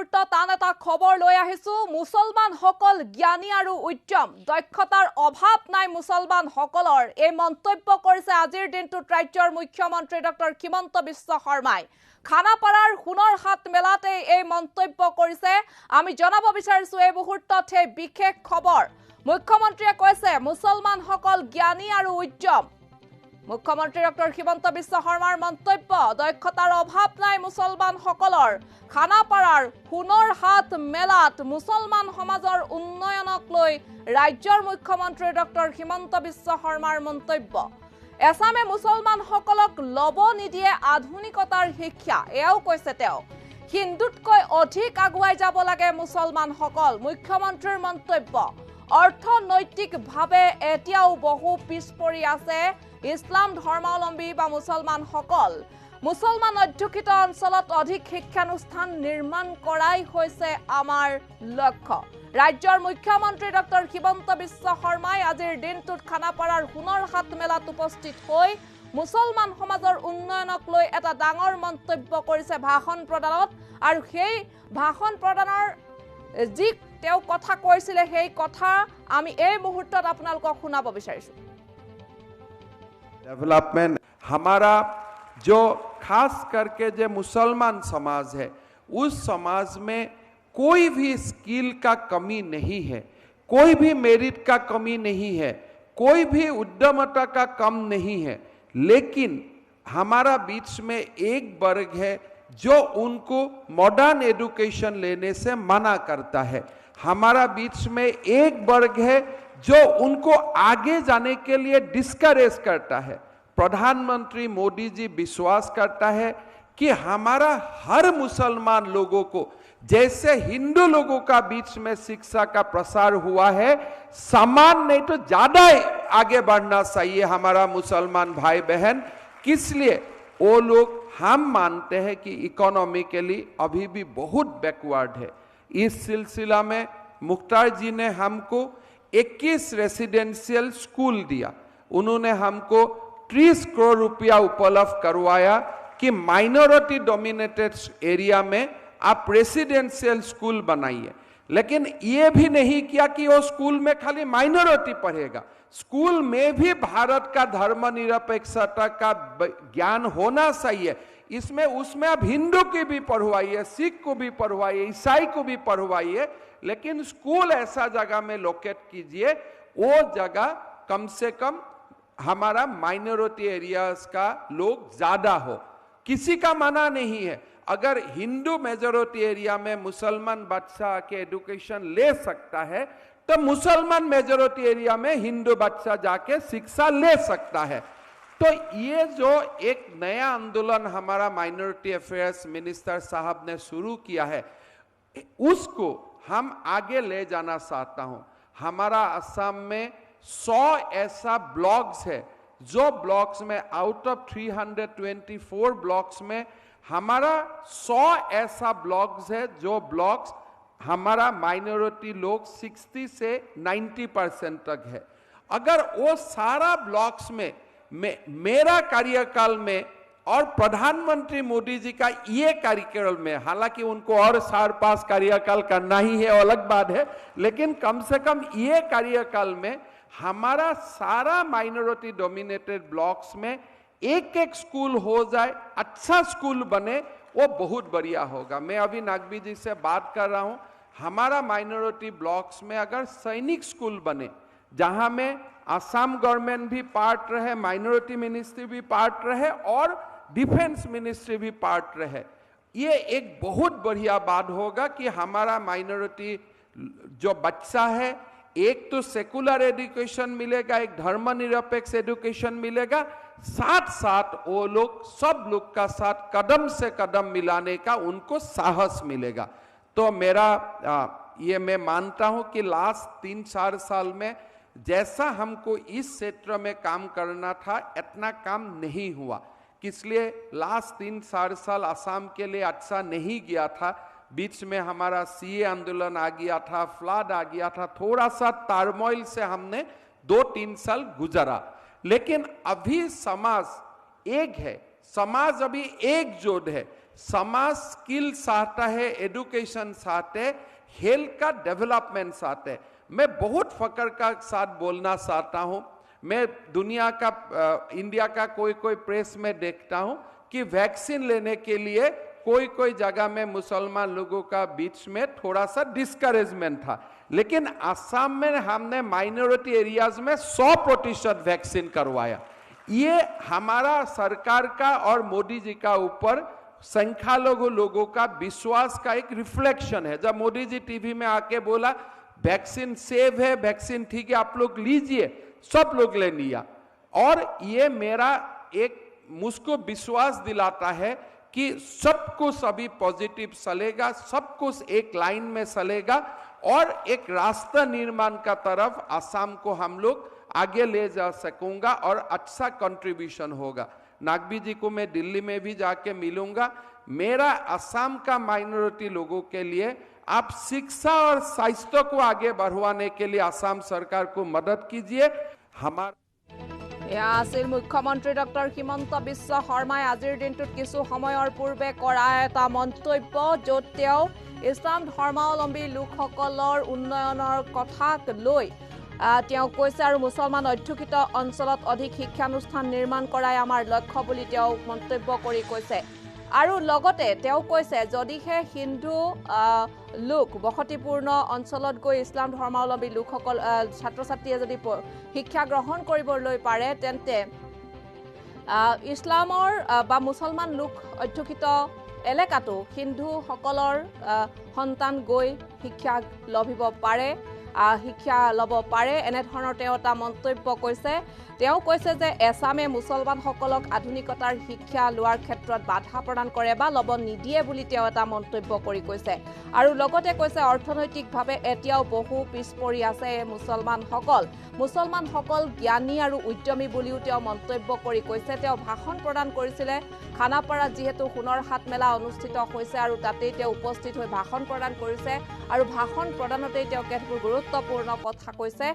মুহূৰ্তত আন এটা খবৰ লৈ আহিছো। মুছলমানসকল জ্ঞানী আৰু উদ্যম, দক্ষতাৰ অভাৱ নাই মুছলমানসকলৰ, এই মন্তব্য কৰিছে আজিৰ দিনটোত ৰাজ্যৰ মুখ্যমন্ত্ৰী ডক্টৰ হিমন্ত বিশ্ব শৰ্মাই। খানাপাৰাৰ সোণৰ হাট মেলাতে এই মন্তব্য কৰিছে। আমি জনাব বিচাৰিছো এই মুহূৰ্তত এই বিশেষ খবৰ। মুখ্যমন্ত্ৰীয়ে কৈছে মুছলমানসকল জ্ঞানী আৰু উদ্যম। মুখ্যমন্ত্ৰী ডক্টৰ হিমন্ত বিশ্ব শৰ্মাৰ মন্তব্য, দক্ষতাৰ অভাৱ নাই মুছলমানসকলৰ। খানাপাৰাৰ সোণৰ হাট মেলাত মুছলমান সমাজৰ উন্নয়নক লৈ ৰাজ্যৰ মুখ্যমন্ত্ৰী ডক্টৰ হিমন্ত বিশ্ব শৰ্মাৰ মন্তব্য। এছামে মুছলমানসকলক ল'ব নিদিয়ে আধুনিকতাৰ শিক্ষা, এয়াও কৈছে তেওঁ। হিন্দুতকৈ অধিক আগুৱাই যাব লাগে মুছলমানসকল, মুখ্যমন্ত্ৰীৰ মন্তব্য। অৰ্থনৈতিকভাৱে এতিয়াও বহু পিছ পৰি আছে ইছলাম ধৰ্মাৱলম্বী বা মুছলমানসকল। মুছলমান অধ্যুষিত অঞ্চলত অধিক শিক্ষানুষ্ঠান নিৰ্মাণ কৰাই হৈছে আমাৰ লক্ষ্য। ৰাজ্যৰ মুখ্যমন্ত্ৰী ডক্টৰ হিমন্ত বিশ্ব শৰ্মাই আজিৰ দিনটোত খানাপাৰাৰ সোণৰ হাট মেলাত উপস্থিত হৈ মুছলমান সমাজৰ উন্নয়নক লৈ এটা ডাঙৰ মন্তব্য কৰিছে ভাষণ প্ৰদানত। আৰু সেই ভাষণ প্ৰদানৰ যি তেওঁ কথা কৈছিলে সেই কথা আমি এই মুহূৰ্তত আপোনালোকক শুনাব বিচাৰিছো। डेवलपमेंट हमारा जो खास करके जो मुसलमान समाज है, उस समाज में कोई भी स्किल का कमी नहीं है, कोई भी मेरिट का कमी नहीं है, कोई भी उद्यमता का कम नहीं है। लेकिन हमारा बीच में एक वर्ग है जो उनको मॉडर्न एजुकेशन लेने से मना करता है। हमारा बीच में एक वर्ग है जो उनको आगे जाने के लिए डिस्करेज करता है। प्रधानमंत्री मोदी जी विश्वास करता है कि हमारा हर मुसलमान लोगों को, जैसे हिंदू लोगों का बीच में शिक्षा का प्रसार हुआ है, समान नहीं तो ज्यादा आगे बढ़ना चाहिए हमारा मुसलमान भाई बहन। इसलिए वो लोग, हम मानते हैं कि इकोनॉमिकली अभी भी बहुत बैकवर्ड है। इस सिलसिला में मुख्तार जी ने हमको 21 रेसिडेंशियल स्कूल दिया। उन्होंने हमको 30 करोड़ रुपया उपलब्ध करवाया कि माइनॉरिटी डोमिनेटेड एरिया में आप रेसिडेंशियल स्कूल बनाइए। लेकिन ये भी नहीं किया कि वो स्कूल में खाली माइनॉरिटी पढ़ेगा, स्कूल में भी भारत का धर्मनिरपेक्षता का ज्ञान होना चाहिए। इसमें उसमें अब हिंदू की भी पढ़वाइए, सिख को भी पढ़वाइए, ईसाई को भी पढ़वाइए, लेकिन स्कूल ऐसा जगह में लोकेट कीजिए, वो जगह कम से कम हमारा माइनॉरिटी एरियाज का लोग ज्यादा हो। किसी का मना नहीं है, अगर हिंदू मेजॉरिटी एरिया में मुसलमान बच्चा के एजुकेशन ले सकता है तो मुसलमान मेजॉरिटी एरिया में हिंदू बच्चा जाके शिक्षा ले सकता है। तो ये जो एक नया आंदोलन हमारा माइनॉरिटी अफेयर्स मिनिस्टर साहब ने शुरू किया है, उसको हम आगे ले जाना चाहता हूं। हमारा असम में 100 ऐसा ब्लॉक्स है, जो ब्लॉक्स में आउट ऑफ 324 ब्लॉक्स में हमारा 100 ऐसा ब्लॉक्स है जो ब्लॉक्स हमारा माइनॉरिटी लोग 60 से 90% तक है। अगर वो सारा ब्लॉक्स में मेरा कार्यकाल में और प्रधानमंत्री मोदी जी का ये कार्यकाल में, हालांकि उनको और 4-5 कार्यकाल करना ही है, अलग बात है, लेकिन कम से कम ये कार्यकाल में हमारा सारा माइनॉरिटी डोमिनेटेड ब्लॉक्स में एक स्कूल हो जाए, अच्छा स्कूल बने, वो बहुत बढ़िया होगा। मैं अभी नागवी जी से बात कर रहा हूं, हमारा माइनॉरिटी ब्लॉक्स में अगर सैनिक स्कूल बने, जहां में असम गवर्नमेंट भी पार्ट रहे, माइनॉरिटी मिनिस्ट्री भी पार्ट रहे और डिफेंस मिनिस्ट्री भी पार्ट रहे, ये एक बहुत बढ़िया बात होगा कि हमारा माइनॉरिटी जो बच्चा है, एक तो सेकुलर एजुकेशन मिलेगा, एक धर्मनिरपेक्ष एजुकेशन मिलेगा, साथ साथ वो लोग सब लोग का साथ कदम से कदम मिलाने का उनको साहस मिलेगा। तो मेरा ये मैं मानता हूं कि लास्ट 3-4 साल में जैसा हमको इस क्षेत्र में काम करना था, इतना काम नहीं हुआ। इसलिए लास्ट 3-4 साल असम के लिए अच्छा नहीं गया था। बीच में हमारा सीए आंदोलन आ गया था, फ्लड आ गया था, थोड़ा सा टार्मोइल से हमने 2-3 साल गुजरा। लेकिन अभी समाज एक है, समाज अभी एकजुट है। समाज स्किल चाहता है, एडुकेशन चाहते, हेल्थ का डेवलपमेंट चाहते। मैं बहुत फकर का साथ बोलना चाहता हूं, मैं दुनिया का इंडिया का कोई प्रेस में देखता हूं कि वैक्सीन लेने के लिए कोई जगह में मुसलमान लोगों का बीच में थोड़ा सा डिस्करेजमेंट था, लेकिन असम में हमने माइनॉरिटी एरियाज में 100% वैक्सीन करवाया। ये हमारा सरकार का और मोदी जी का ऊपर संख्यालघु लोगों का विश्वास का एक रिफ्लेक्शन है। जब मोदी जी टीवी में आके बोला वैक्सीन सेव है, वैक्सीन ठीक है, आप लोग लीजिए, सब लोग ले लिया। और ये मेरा एक मुझको विश्वास दिलाता है कि सब कुछ अभी पॉजिटिव चलेगा, सब कुछ एक लाइन में चलेगा और एक रास्ता निर्माण का तरफ असम को हम लोग आगे ले जा सकूंगा और अच्छा कंट्रीब्यूशन होगा। नागवी जी को मैं दिल्ली में भी जाके मिलूंगा। मेरा असम का माइनॉरिटी लोगों के लिए आप शिक्षा और स्वास्थ्य को आगे बढ़वाने के लिए असम सरकार को मदद कीजिए। हमारा मुख्यमंत्री डॉक्टर हिमंत बिश्व शर्माय आजिर दिनटुत किछु समयर पूर्वे কৰা এটা মন্তব্য য'ত তেওঁ ইছলাম ধৰ্মাৱলম্বী লোকসকলৰ উন্নয়নৰ কথাক লৈ তেওঁ কৈছে আৰু মুছলমান অধ্যুষিত অঞ্চলত অধিক শিক্ষানুষ্ঠান নিৰ্মাণ কৰাই আমাৰ লক্ষ্য বুলি তেওঁ মন্তব্য কৰি কৈছে। আৰু লগতে তেওঁ কৈছে যদিহে হিন্দু লোক বসতিপূৰ্ণ অঞ্চলত গৈ ইছলাম ধৰ্মাৱলম্বী লোকসকল ছাত্ৰ ছাত্ৰীয়ে যদি শিক্ষা গ্ৰহণ কৰিবলৈ পাৰে তেন্তে ইছলামৰ বা মুছলমান লোক অধ্যুষিত এলেকাটো হিন্দুসকলৰ সন্তান গৈ শিক্ষা লভিব পাৰে, শিক্ষা ল'ব পাৰে, এনেধৰণৰ তেওঁ এটা মন্তব্য কৈছে। তেওঁ কৈছে যে এছামে মুছলমানসকলক আধুনিকতাৰ শিক্ষা লোৱাৰ ক্ষেত্ৰত বাধা প্ৰদান কৰে বা ল'ব নিদিয়ে বুলি তেওঁ এটা মন্তব্য কৰি কৈছে। আৰু লগতে কৈছে অৰ্থনৈতিকভাৱে এতিয়াও বহু পিছ পৰি আছে মুছলমানসকল জ্ঞানী আৰু উদ্যমী বুলিও তেওঁ মন্তব্য কৰি কৈছে। তেওঁ ভাষণ প্ৰদান কৰিছিলে খানাপাৰাত, যিহেতু সোণৰ হাট মেলা অনুষ্ঠিত হৈছে আৰু তাতেই তেওঁ উপস্থিত হৈ ভাষণ প্ৰদান কৰিছে আৰু ভাষণ প্ৰদানতেই তেওঁ কেতবোৰ গুৰুত্বপূৰ্ণ কথা কৈছে।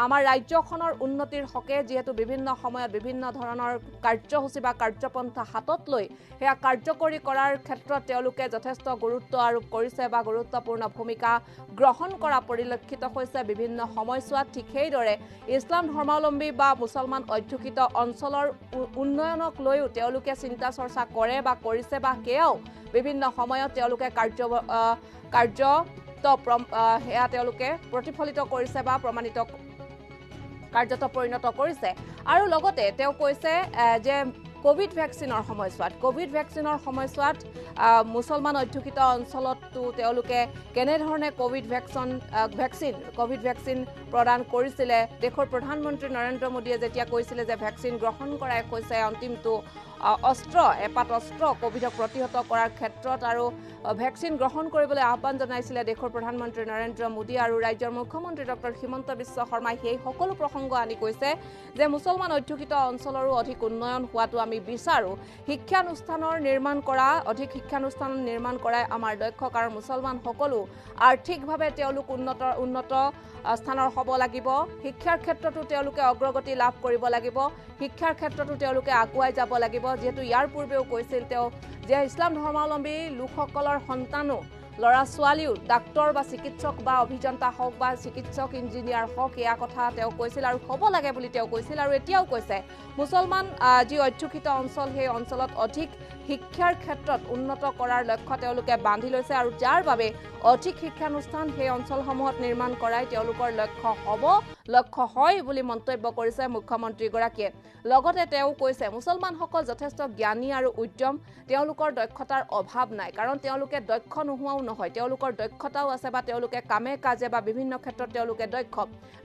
আমাৰ ৰাজ্যখনৰ উন্নতিৰ হকে যিহেতু বিভিন্ন সময়ত বিভিন্ন ধৰণৰ কাৰ্যসূচী বা কাৰ্যপন্থা হাতত লৈ সেয়া কাৰ্যকৰী কৰাৰ ক্ষেত্ৰত তেওঁলোকে যথেষ্ট গুৰুত্ব আৰোপ কৰিছে বা গুৰুত্বপূৰ্ণ ভূমিকা গ্ৰহণ কৰা পৰিলক্ষিত হৈছে বিভিন্ন সময়ছোৱাত। ঠিক সেইদৰে ইছলাম ধৰ্মাৱলম্বী বা মুছলমান অধ্যুষিত অঞ্চলৰ উন্নয়নক লৈও তেওঁলোকে চিন্তা চৰ্চা কৰে বা কৰিছে বা সেয়াও বিভিন্ন সময়ত তেওঁলোকে সেয়া তেওঁলোকে প্ৰতিফলিত কৰিছে বা প্ৰমাণিত কাৰ্যত পৰিণত কৰিছে। আৰু লগতে তেওঁ কৈছে যে কোভিড ভেকচিনৰ সময়ছোৱাত মুছলমান অধ্যুষিত অঞ্চলতো তেওঁলোকে কেনেধৰণে কোভিড ভেকচিন প্ৰদান কৰিছিলে। দেশৰ প্ৰধানমন্ত্ৰী নৰেন্দ্ৰ মোদীয়ে যেতিয়া কৈছিলে যে ভেকচিন গ্ৰহণ কৰাই হৈছে অন্তিমটো এপাত অস্ত্ৰ কোভিডক প্ৰতিহত কৰাৰ ক্ষেত্ৰত, আৰু ভেকচিন গ্ৰহণ কৰিবলৈ আহ্বান জনাইছিলে দেশৰ প্ৰধানমন্ত্ৰী নৰেন্দ্ৰ মোদী আৰু ৰাজ্যৰ মুখ্যমন্ত্ৰী ডক্টৰ হিমন্ত বিশ্ব শৰ্মাই সেই সকলো প্ৰসংগ আনি কৈছে যে মুছলমান অধ্যুষিত অঞ্চলৰো অধিক উন্নয়ন হোৱাটো আমি বিচাৰোঁ। অধিক শিক্ষানুষ্ঠান নিৰ্মাণ কৰাই আমাৰ লক্ষ্য, কাৰণ মুছলমানসকলো আৰ্থিকভাৱে তেওঁলোক উন্নত স্থানৰ হ'ব লাগিব, শিক্ষাৰ ক্ষেত্ৰতো তেওঁলোকে অগ্ৰগতি লাভ কৰিব লাগিব, শিক্ষাৰ ক্ষেত্ৰতো তেওঁলোকে আগুৱাই যাব লাগিব। যিহেতু ইয়াৰ পূৰ্বেও কৈছিল তেওঁ যে ইছলাম ধৰ্মাৱলম্বী লোকসকলৰ সন্তানো ল'ৰা ছোৱালীও ডাক্তৰ বা চিকিৎসক বা অভিযন্তা হওক বা চিকিৎসক ইঞ্জিনিয়াৰ হওক, এয়া কথা তেওঁ কৈছিল আৰু হ'ব লাগে বুলি তেওঁ কৈছিল। আৰু এতিয়াও কৈছে মুছলমান যি অধ্যুষিত অঞ্চল সেই অঞ্চলত অধিক শিক্ষাৰ ক্ষেত্ৰত উন্নত কৰাৰ লক্ষ্য তেওঁলোকে বান্ধি লৈছে আৰু যাৰ বাবে অধিক শিক্ষানুষ্ঠান সেই অঞ্চলসমূহত নিৰ্মাণ কৰাই তেওঁলোকৰ লক্ষ্য হয় বুলি মন্তব্য কৰিছে মুখ্যমন্ত্ৰীগৰাকীয়ে। লগতে তেওঁ কৈছে মুছলমানসকল যথেষ্ট জ্ঞানী আৰু উদ্যম, তেওঁলোকৰ দক্ষতাৰ অভাৱ নাই, কাৰণ তেওঁলোকে দক্ষ নোহোৱাও নহয়, তেওঁলোকৰ দক্ষতাও আছে বা তেওঁলোকে কামে কাজে বা বিভিন্ন ক্ষেত্ৰত তেওঁলোকে দক্ষ।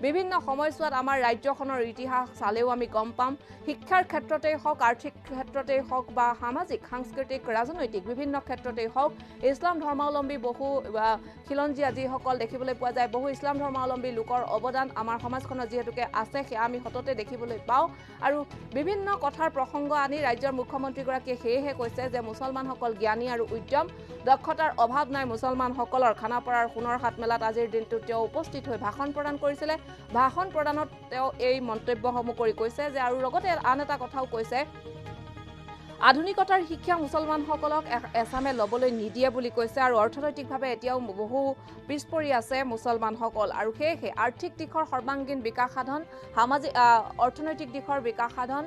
বিভিন্ন সময়ছোৱাত আমাৰ ৰাজ্যখনৰ ইতিহাস চালেও আমি গম পাম, শিক্ষাৰ ক্ষেত্ৰতেই হওক, আৰ্থিক ক্ষেত্ৰতেই হওক বা সামাজিক সাংস্কৃতিক ৰাজনৈতিক বিভিন্ন ক্ষেত্ৰতেই হওক, ইছলাম ধৰ্মাৱলম্বী বহু খিলঞ্জীয়া যিসকল দেখিবলৈ পোৱা যায়, বহু ইছলাম ধৰ্মাৱলম্বী লোকৰ অৱদান আমাৰ সমাজখনত যিহেতুকে আছে সেয়া আমি সততে দেখিবলৈ পাওঁ। আৰু বিভিন্ন কথাৰ প্ৰসংগ আনি ৰাজ্যৰ মুখ্যমন্ত্ৰীগৰাকীয়ে সেয়েহে কৈছে যে মুছলমানসকল জ্ঞানী আৰু উদ্যম, দক্ষতাৰ অভাৱ নাই মুছলমানসকলৰ। খানাপাৰাৰ সোণৰ হাট মেলাত আজিৰ দিনটোত তেওঁ উপস্থিত হৈ ভাষণ প্ৰদান কৰিছিলে। ভাষণ প্ৰদানত তেওঁ এই মন্তব্যসমূহ কৰি কৈছে যে, আৰু লগতে আন এটা কথাও কৈছে আধুনিকতাৰ শিক্ষা মুছলমানসকলক এছামে ল'বলৈ নিদিয়ে বুলি কৈছে আৰু অৰ্থনৈতিকভাৱে এতিয়াও বহু পিছপৰি আছে মুছলমানসকল আৰু সেয়েহে আৰ্থিক দিশৰ সৰ্বাংগীন বিকাশ সাধন সামাজিক অৰ্থনৈতিক দিশৰ বিকাশ সাধন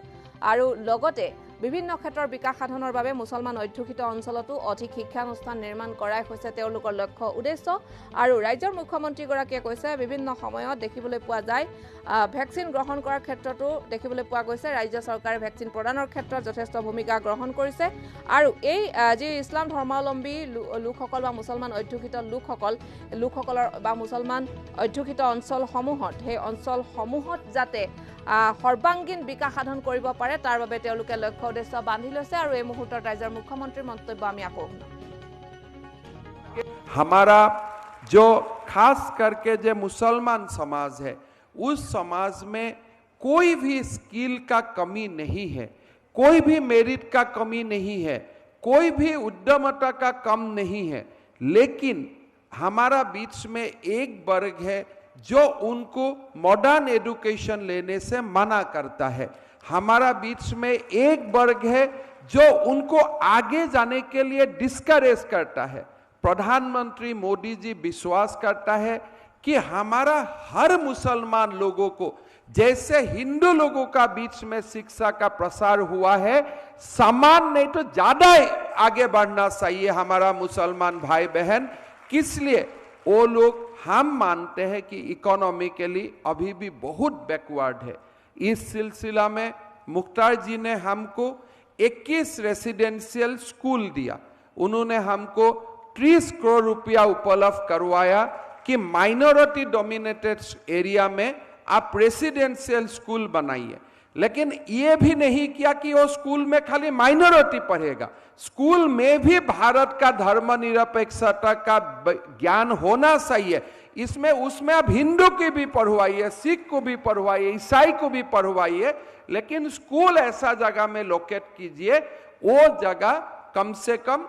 আৰু লগতে বিভিন্ন ক্ষেত্ৰৰ বিকাশ সাধনৰ বাবে মুছলমান অধ্যুষিত অঞ্চলতো অধিক শিক্ষানুষ্ঠান নিৰ্মাণ কৰাই হৈছে তেওঁলোকৰ লক্ষ্য উদ্দেশ্য আৰু ৰাজ্যৰ মুখ্যমন্ত্ৰীগৰাকীয়ে কৈছে বিভিন্ন সময়ত দেখিবলৈ পোৱা যায় ভেকচিন গ্ৰহণ কৰাৰ ক্ষেত্ৰতো দেখিবলৈ পোৱা গৈছে ৰাজ্য চৰকাৰে ভেকচিন প্ৰদানৰ ক্ষেত্ৰত যথেষ্ট ভূমিকা গ্ৰহণ কৰিছে আৰু এই যি ইছলাম ধৰ্মাৱলম্বী লোকসকল বা মুছলমান অধ্যুষিত লোকসকলৰ বা মুছলমান অধ্যুষিত অঞ্চলসমূহত সেই অঞ্চলসমূহত যাতে সৰ্বাংগীন বিকাশ সাধন কৰিব পাৰে তাৰ বাবে তেওঁলোকে লক্ষ্য উদ্দেশ্য বান্ধি লৈছে আৰু এই মুহূৰ্তত ৰাজ্যৰ মুখ্যমন্ত্ৰীৰ মন্তব্য আমি আকৌ हमारा जो खास करके जो मुसलमान समाज है उस समाज में कोई भी स्किल का कमी नहीं है, कोई भी मेरिट का कमी नहीं है, कोई भी उद्यमता का कम नहीं है, लेकिन हमारा बीच में एक वर्ग है जो उनको मॉडर्न एजुकेशन लेने से मना करता है। हमारा बीच में एक वर्ग है जो उनको आगे जाने के लिए डिस्करेज करता है। प्रधानमंत्री मोदी जी विश्वास करता है कि हमारा हर मुसलमान लोगों को जैसे हिंदू लोगों का बीच में शिक्षा का प्रसार हुआ है समान नहीं तो ज्यादा आगे बढ़ना चाहिए हमारा मुसलमान भाई बहन। इसलिए वो लोग हम मानते हैं कि इकोनॉमिकली अभी भी बहुत बैकवर्ड है। इस सिलसिला में मुख्तार जी ने हमको 21 रेसिडेंशियल स्कूल दिया, उन्होंने हमको 30 करोड़ रुपया उपलब्ध करवाया कि माइनॉरिटी डोमिनेटेड एरिया में आप रेसिडेंशियल स्कूल बनाइए, लेकिन ये भी नहीं किया कि वो स्कूल में खाली माइनॉरिटी पढ़ेगा, स्कूल में भी भारत का धर्मनिरपेक्षता का ज्ञान होना चाहिए। इसमें उसमें अब हिंदू की भी पढ़वाइए, सिख को भी पढ़वाइए, ईसाई को भी पढ़वाइए, लेकिन स्कूल ऐसा जगह में लोकेट कीजिए वो जगह कम से कम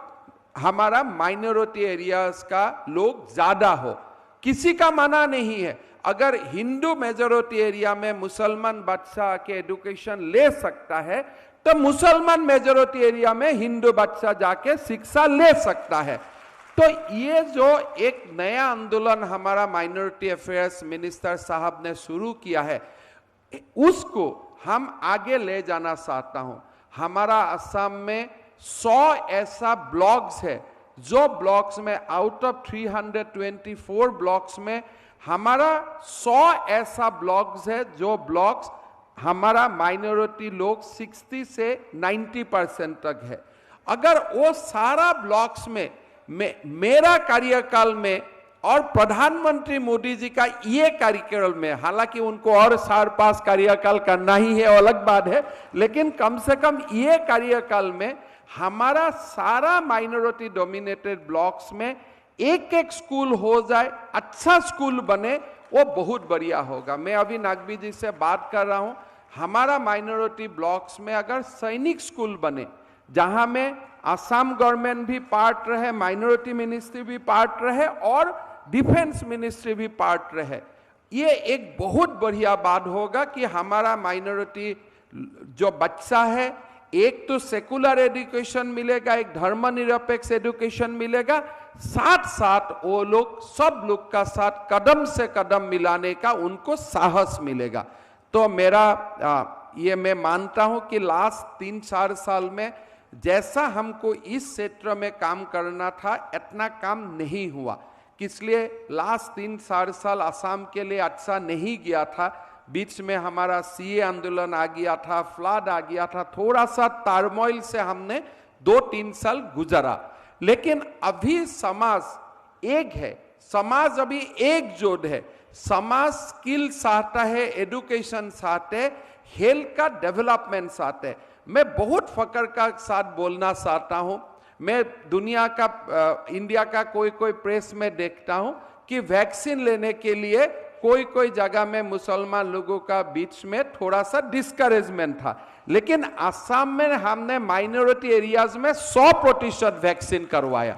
हमारा माइनॉरिटी एरियाज का लोग ज्यादा हो। किसी का मना नहीं है, अगर हिंदू मेजॉरिटी एरिया में मुसलमान बच्चा के एजुकेशन ले सकता है तो मुसलमान मेजॉरिटी एरिया में हिंदू बच्चा जाके शिक्षा ले सकता है। तो ये जो एक नया आंदोलन हमारा माइनॉरिटी अफेयर्स मिनिस्टर साहब ने शुरू किया है उसको हम आगे ले जाना चाहता हूं। हमारा असम में 100 ऐसा ब्लॉक्स है जो ब्लॉक्स में आउट ऑफ 324 ब्लॉक्स में हमारा 100 ऐसा ब्लॉक्स है जो ब्लॉक्स हमारा माइनॉरिटी लोग 60 से 90% तक है। अगर वो सारा ब्लॉक्स में मेरा कार्यकाल में और प्रधानमंत्री मोदी जी का ये कार्यकाल में, हालांकि उनको और 4-5 कार्यकाल करना ही है अलग बात है, लेकिन कम से कम ये कार्यकाल में हमारा सारा माइनॉरिटी डोमिनेटेड ब्लॉक्स में एक स्कूल हो जाए, अच्छा स्कूल बने, वो बहुत बढ़िया होगा। मैं अभी नागवी जी से बात कर रहा हूं, हमारा माइनॉरिटी ब्लॉक्स में अगर सैनिक स्कूल बने जहां में आसाम गवर्नमेंट भी पार्ट रहे, माइनॉरिटी मिनिस्ट्री भी पार्ट रहे और डिफेंस मिनिस्ट्री भी पार्ट रहे, ये एक बहुत बढ़िया बात होगा कि हमारा माइनॉरिटी जो बच्चा है एक तो सेकुलर एजुकेशन मिलेगा, एक धर्मनिरपेक्ष एजुकेशन मिलेगा, साथ साथ वो लोग सब लोग का साथ कदम से कदम मिलाने का उनको साहस मिलेगा। तो मेरा ये मैं मानता हूं कि लास्ट 3-4 साल में जैसा हमको इस क्षेत्र में काम करना था इतना काम नहीं हुआ, इसलिए लास्ट 3-4 साल असम के लिए अच्छा नहीं गया था। बीच में हमारा सीए आंदोलन आ गया था, फ्लड आ गया था, थोड़ा सा टर्मोइल से हमने 2-3 साल गुजरा, लेकिन अभी समाज एक है, समाज अभी एकजुट है, समाज स्किल चाहता है, एजुकेशन चाहते है, हेल्थ का डेवलपमेंट चाहते है। मैं बहुत फकर का साथ बोलना चाहता हूं, मैं दुनिया का इंडिया का कोई प्रेस में देखता हूं कि वैक्सीन लेने के लिए कोई जगह में मुसलमान लोगों का बीच में थोड़ा सा डिस्करेजमेंट था, लेकिन असम में हमने माइनॉरिटी एरियाज में 100% वैक्सीन करवाया।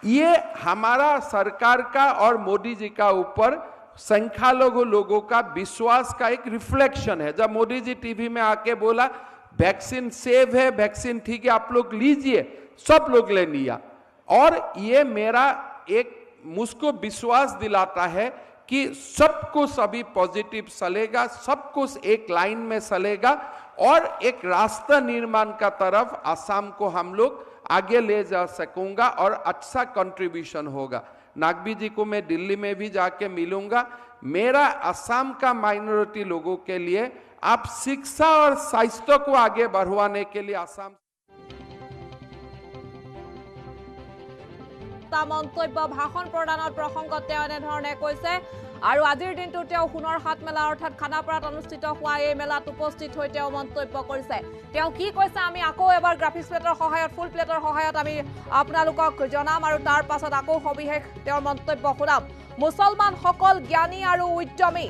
ये हमारा सरकार का और मोदी जी का ऊपर संख्यालघु लोगों का विश्वास का एक रिफ्लेक्शन है। जब मोदी जी टीवी में आके बोला वैक्सीन सेव है, वैक्सीन ठीक है, आप लोग लीजिए, सब लोग ले लिया। और ये मेरा एक मुझको विश्वास दिलाता है कि सब कुछ अभी पॉजिटिव चलेगा, सब कुछ एक लाइन में चलेगा और एक रास्ता निर्माण का तरफ असम को हम लोग आगे ले जा सकूंगा और अच्छा कंट्रीब्यूशन होगा। नागवी जी को मैं दिल्ली में भी जाके मिलूंगा। मेरा असम का माइनॉरिटी लोगों के लिए आप शिक्षा और स्वास्थ्य को आगे बढ़वाने के लिए असम মন্তব্য ভাষণ প্ৰদানৰ প্ৰসংগত তেওঁ এনেধৰণে কৈছে। আৰু আজিৰ দিনটোত তেওঁ সোণৰ হাট মেলা অৰ্থাৎ খানাপাৰাত অনুষ্ঠিত হোৱা এই মেলাত উপস্থিত হৈ তেওঁ মন্তব্য কৰিছে। তেওঁ কি কৈছে আমি আকৌ এবাৰ গ্ৰাফিক্স প্লেটৰ সহায়ত, ফুল প্লেটৰ সহায়ত আমি আপোনালোকক জনাম আৰু তাৰ পাছত আকৌ সবিশেষ তেওঁৰ মন্তব্য শুনাম। মুছলমানসকল জ্ঞানী আৰু উদ্যমী,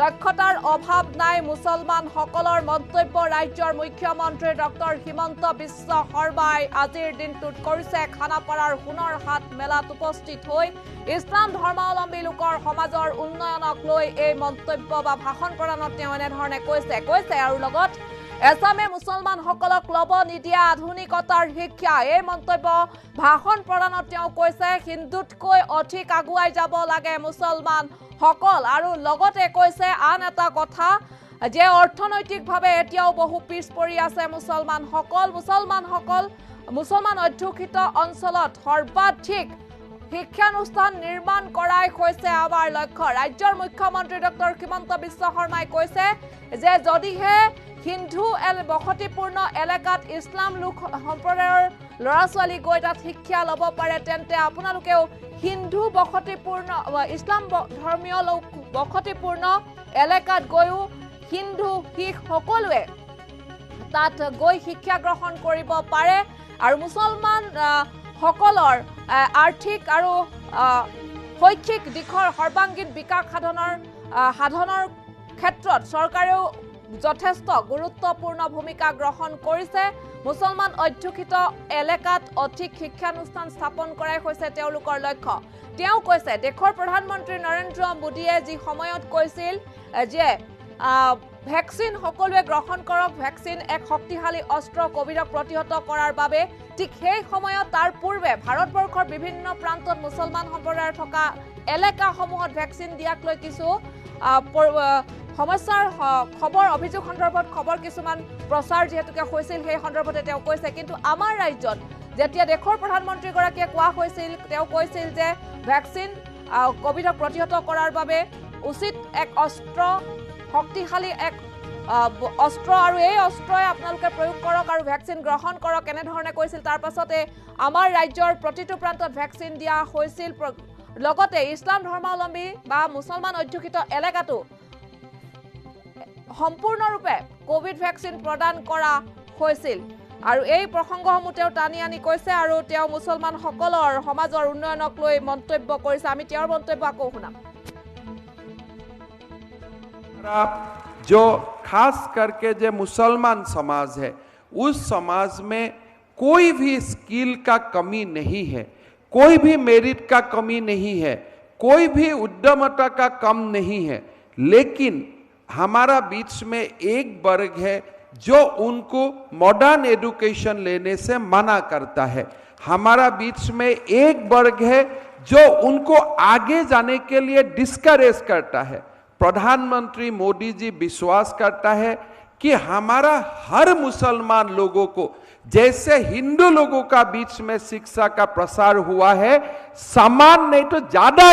দক্ষতাৰ অভাৱ নাই মুছলমানসকলৰ মন্তব্য ৰাজ্যৰ মুখ্যমন্ত্ৰী ডক্টৰ হিমন্ত বিশ্ব শৰ্মাই আজিৰ দিনটোত কৰিছে। খানাপাৰাৰ সোণৰ হাট মেলাত উপস্থিত হৈ ইছলাম ধৰ্মাৱলম্বী লোকৰ সমাজৰ উন্নয়নক লৈ এই মন্তব্য বা ভাষণ প্ৰদানত তেওঁ এনেধৰণে কৈছে আৰু লগত এছামে মুছলমানসকলক ল'ব নিদিয়া আধুনিকতাৰ শিক্ষা। এই মন্তব্য ভাষণ প্ৰদানত তেওঁ কৈছে হিন্দুতকৈ অধিক আগুৱাই যাব লাগে মুছলমান সকল। আৰু লগতে কৈছে আন এটা কথা যে অৰ্থনৈতিকভাৱে এতিয়াও বহু পিছ পৰি আছে মুছলমান অধ্যুষিত অঞ্চলত সৰ্বাধিক শিক্ষানুষ্ঠান নিৰ্মাণ কৰাই হৈছে আমাৰ লক্ষ্য। ৰাজ্যৰ মুখ্যমন্ত্ৰী ডক্টৰ হিমন্ত বিশ্ব শৰ্মাই কৈছে যে যদিহে হিন্দু বসতিপূৰ্ণ এলেকাত ইছলাম লোক সম্প্ৰদায়ৰ ল'ৰা ছোৱালী গৈ তাত শিক্ষা ল'ব পাৰে তেন্তে আপোনালোকেও হিন্দু বসতিপূৰ্ণ ইছলাম ধৰ্মীয় লোক বসতিপূৰ্ণ এলেকাত গৈও হিন্দু শিখ সকলোৱে তাত গৈ শিক্ষা গ্ৰহণ কৰিব পাৰে। আৰু মুছলমান সকলৰ আৰ্থিক আৰু শৈক্ষিক দিশৰ সৰ্বাংগীন বিকাশ সাধনৰ ক্ষেত্ৰত চৰকাৰেও যথেষ্ট গুৰুত্বপূৰ্ণ ভূমিকা গ্ৰহণ কৰিছে। মুছলমান অধ্যুষিত এলেকাত অধিক শিক্ষানুষ্ঠান স্থাপন কৰাই হৈছে তেওঁলোকৰ লক্ষ্য। তেওঁ কৈছে দেশৰ প্ৰধানমন্ত্ৰী নৰেন্দ্ৰ মোদীয়ে যি সময়ত কৈছিল যে ভেকচিন সকলোৱে গ্ৰহণ কৰক, ভেকচিন এক শক্তিশালী অস্ত্ৰ কোভিডক প্ৰতিহত কৰাৰ বাবে, ঠিক সেই সময়ত তাৰ পূৰ্বে ভাৰতবৰ্ষৰ বিভিন্ন প্ৰান্তত মুছলমান সম্প্ৰদায়ৰ থকা এলেকাসমূহত ভেকচিন দিয়াক লৈ কিছু সমস্যাৰ খবৰ অভিযোগ সন্দৰ্ভত খবৰ কিছুমান প্ৰচাৰ যিহেতুকে হৈছিল সেই সন্দৰ্ভতে তেওঁ কৈছে। কিন্তু আমাৰ ৰাজ্যত যেতিয়া দেশৰ প্ৰধানমন্ত্ৰীগৰাকীয়ে কোৱা হৈছিল তেওঁ কৈছিল যে ভেকচিন কোভিডক প্ৰতিহত কৰাৰ বাবে উচিত এক অস্ত্ৰ, শক্তিশালী এক অস্ত্ৰ আৰু এই অস্ত্ৰই আপোনালোকে প্ৰয়োগ কৰক আৰু ভেকচিন গ্ৰহণ কৰক এনেধৰণে কৈছিল। তাৰ পাছতে আমাৰ ৰাজ্যৰ প্ৰতিটো প্ৰান্তত ভেকচিন দিয়া হৈছিল। লগতে ইছলাম ধৰ্মাৱলম্বী বা মুছলমান অধ্যুষিত এলেকাটো সম্পূৰ্ণৰূপে কোভিড ভেকচিন প্ৰদান কৰা হৈছিল। আৰু এই প্ৰসংগসমূহ তেওঁ টানি আনি কৈছে আৰু তেওঁ মুছলমানসকলৰ সমাজৰ উন্নয়নক লৈ মন্তব্য কৰিছে। আমি তেওঁৰ মন্তব্য আকৌ শুনাম। जो खास करके जो मुसलमान समाज है उस समाज में कोई भी स्किल का कमी नहीं है, कोई भी मेरिट का कमी नहीं है, कोई भी उद्यमता का कम नहीं है। लेकिन हमारा बीच में एक वर्ग है जो उनको मॉडर्न एजुकेशन लेने से मना करता है। हमारा बीच में एक वर्ग है जो उनको आगे जाने के लिए डिस्करेज करता है। प्रधानमंत्री मोदी जी विश्वास करता है कि हमारा हर मुसलमान लोगों को जैसे हिंदू लोगों का बीच में शिक्षा का प्रसार हुआ है, समान नहीं तो ज्यादा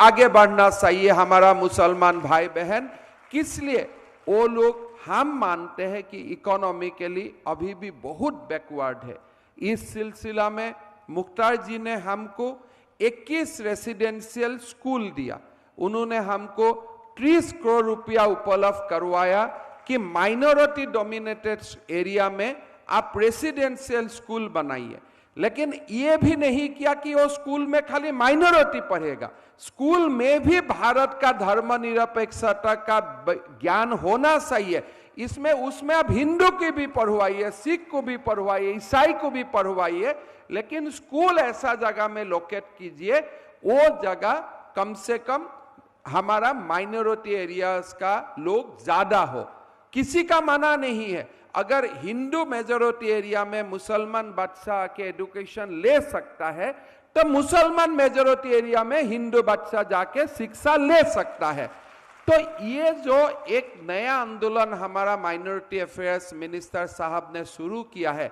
आगे बढ़ना चाहिए हमारा मुसलमान भाई बहन। इसलिए वो लोग हम मानते हैं कि इकोनॉमिकली अभी भी बहुत बैकवर्ड है। इस सिलसिला में मुख्तार जी ने हमको 21 रेसिडेंशियल स्कूल दिया। उन्होंने हमको 30 करोड़ रुपया उपलब्ध करवाया कि माइनॉरिटी डोमिनेटेड एरिया में आप रेसिडेंशियल स्कूल बनाइए। लेकिन ये भी नहीं किया कि वो स्कूल में खाली माइनॉरिटी पढ़ेगा, स्कूल में भी भारत का धर्मनिरपेक्षता का ज्ञान होना चाहिए। इसमें उसमें अब हिंदू की भी पढ़वाइए, सिख को भी पढ़वाइए, ईसाई को भी पढ़वाइए, लेकिन स्कूल ऐसा जगह में लोकेट कीजिए वो जगह कम से कम हमारा माइनॉरिटी एरियाज का लोग ज्यादा हो। किसी का मना नहीं है। अगर हिंदू मेजॉरिटी एरिया में मुसलमान बच्चा के एजुकेशन ले सकता है तो मुसलमान मेजॉरिटी एरिया में हिंदू बच्चा जाके शिक्षा ले सकता है। तो ये जो एक नया आंदोलन हमारा माइनॉरिटी अफेयर्स मिनिस्टर साहब ने शुरू किया है,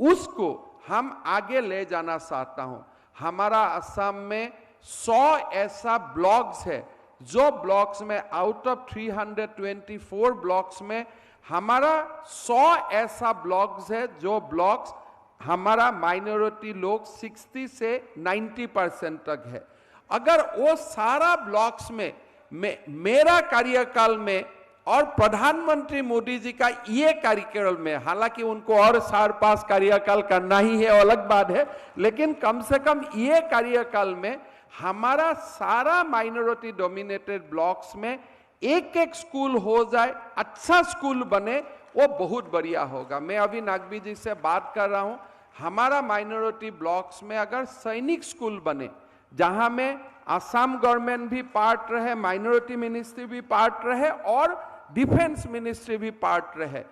उसको हम आगे ले जाना चाहता हूं। हमारा असम में 100 ऐसा ब्लॉक्स है, जो ब्लॉक्स में आउट ऑफ 324 ब्लॉक्स में हमारा 100 ऐसा ब्लॉक्स है जो ब्लॉक्स हमारा माइनॉरिटी लोग 60 से 90% तक है। अगर वो सारा ब्लॉक्स में मेरा कार्यकाल में और प्रधानमंत्री मोदी जी का ये कार्यकाल में, हालांकि उनको और 4-5 कार्यकाल करना ही है, अलग बात है, लेकिन कम से कम ये कार्यकाल में हमारा सारा माइनॉरिटी डोमिनेटेड ब्लॉक्स में एक एक स्कूल हो जाए, अच्छा स्कूल बने, वो बहुत बढ़िया होगा। मैं अभी नागवी जी से बात कर रहा हूं, हमारा माइनॉरिटी ब्लॉक्स में अगर सैनिक स्कूल बने, जहां में असम गवर्नमेंट भी पार्ट रहे, माइनॉरिटी मिनिस्ट्री भी पार्ट रहे और डिफेंस मिनिस्ट्री भी पार्ट रहे,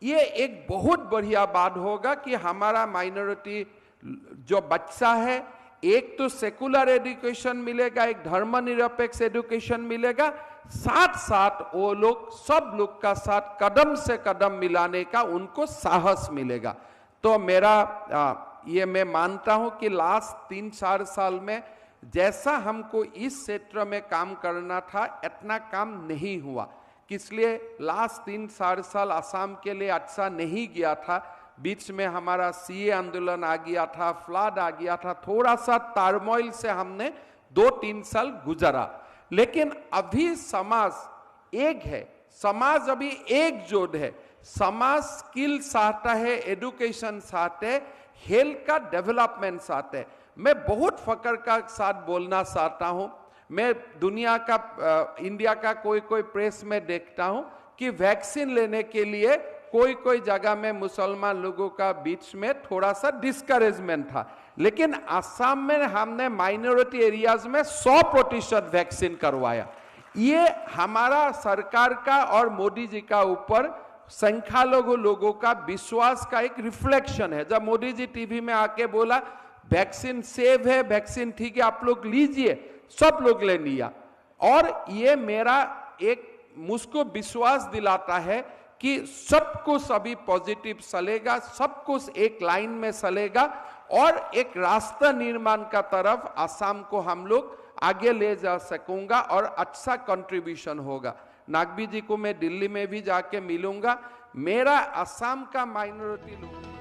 ये एक बहुत बढ़िया बात होगा कि हमारा माइनॉरिटी जो बच्चा है, एक तो सेकुलर एजुकेशन मिलेगा, एक धर्मनिरपेक्ष एजुकेशन मिलेगा, साथ साथ वो लोग सब लोग का साथ कदम से कदम मिलाने का उनको साहस मिलेगा। तो मेरा ये मैं मानता हूं कि लास्ट 3-4 साल में जैसा हमको इस क्षेत्र में काम करना था, इतना काम नहीं हुआ। इसलिए लास्ट 3-4 साल असम के लिए अच्छा नहीं गया था। बीच में हमारा सीए आंदोलन आ गया था, फ्लड आ गया था, थोड़ा सा टर्मोइल से हमने 2-3 साल गुजरा। लेकिन अभी समाज एक है, समाज अभी एकजुट है, समाज स्किल चाहता है, एजुकेशन चाहते है, हेल्थ का डेवलपमेंट चाहते है। मैं बहुत फकर का साथ बोलना चाहता हूं, मैं दुनिया का इंडिया का कोई प्रेस में देखता हूं कि वैक्सीन लेने के लिए कोई जगह में मुसलमान लोगों का बीच में थोड़ा सा डिस्करेजमेंट था, लेकिन असम में हमने माइनॉरिटी एरियाज में 100% वैक्सीन करवाया। ये हमारा सरकार का और मोदी जी का ऊपर संख्यालघु लोगों का विश्वास का एक रिफ्लेक्शन है। जब मोदी जी टीवी में आके बोला वैक्सीन सेव है, वैक्सीन ठीक है, आप लोग लीजिए, सब लोग ले लिया। और ये मेरा एक मुझको विश्वास दिलाता है कि सब कुछ अभी पॉजिटिव चलेगा, सब कुछ एक लाइन में चलेगा और एक रास्ता निर्माण का तरफ असम को हम लोग आगे ले जा सकूंगा और अच्छा कंट्रीब्यूशन होगा। नागवी जी को मैं दिल्ली में भी जाके मिलूंगा। मेरा असम का माइनॉरिटी लोग